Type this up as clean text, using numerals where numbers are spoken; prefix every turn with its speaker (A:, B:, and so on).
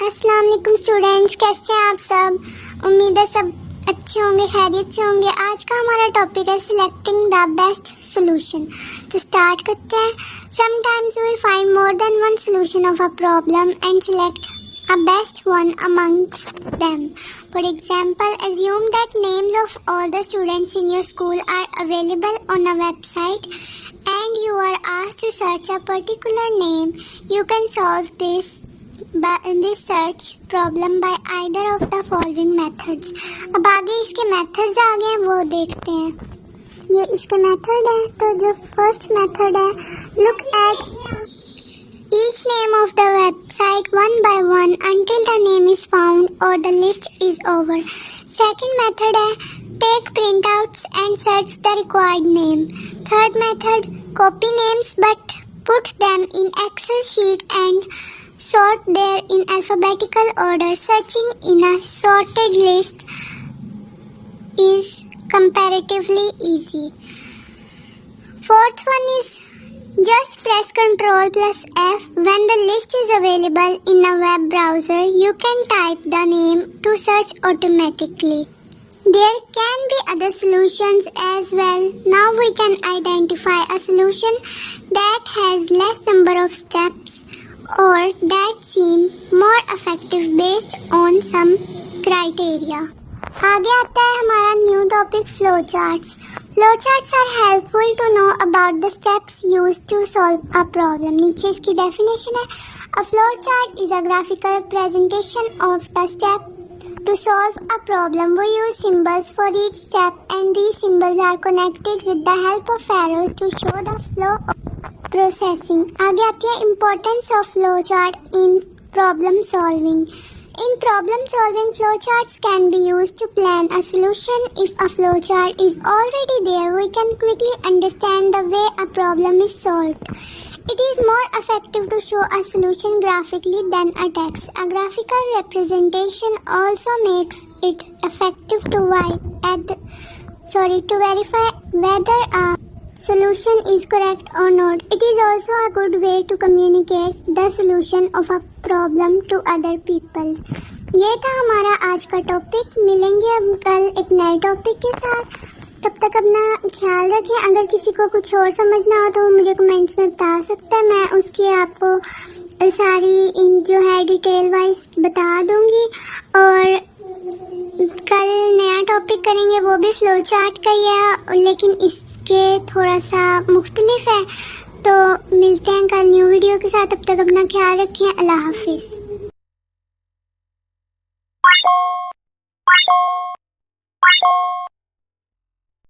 A: अस्सलाम वालेकुम स्टूडेंट्स, कैसे हैं आप सब। उम्मीद है सब अच्छे होंगे, खैरियत से होंगे। आज का हमारा टॉपिक है सिलेक्टिंग द बेस्ट सोल्यूशन। तो स्टार्ट करते हैं। Sometimes we find more than one solution of a problem and select a best one amongst them. For example, assume that names of all the students in your school are available on a website and you are asked to search a particular name. You can solve this search problem by either of the following methods. अब आगे इसके methods आ गए हैं, वो देखते हैं। ये इसके method है, तो जो first method है, look at each name of the website one by one until the name is found or the list is over. Second method है take printouts and search the required name. Third method copy names but put them in Excel sheet and sort there in alphabetical order. Searching in a sorted list is comparatively easy. Fourth one is just press Ctrl plus F when the list is available in a web browser. You can type the name to search automatically. There can be other solutions as well. Now we can identify a solution that has less number of steps or that seem more effective based on some criteria. आगे आता है हमारा new topic flow charts. Flowcharts are helpful to know about the steps used to solve a problem. नीचे इसकी definition है. A flowchart is a graphical presentation of the step to solve a problem. We use symbols for each step and these symbols are connected with the help of arrows to show the flow of processing. आगे आती है importance of flowchart in problem solving. In problem solving, flowcharts can be used to plan a solution. If a flowchart is already there, we can quickly understand the way a problem is solved. It is more effective to show a solution graphically than a text. A graphical representation also makes it effective to verify whether a solution is correct or not. It is also a good way to communicate the solution of a problem to other people. ये था हमारा आज का topic. मिलेंगे अब कल एक नए टॉपिक के साथ. तब तक अपना ख्याल रखें. अगर किसी को कुछ और समझना हो तो वो मुझे कमेंट्स में बता सकता है. मैं उसकी आपको सारी जो है डिटेल वाइज बता दूंगी. और कल नया टॉपिक करेंगे, वो भी फ्लो चार्ट का ही है लेकिन इसके थोड़ा सा मुख्तलिफ है. तो मिलते हैं कल न्यू वीडियो के साथ. तब तक अपना ख्याल रखें. अल्लाह हाफिज़.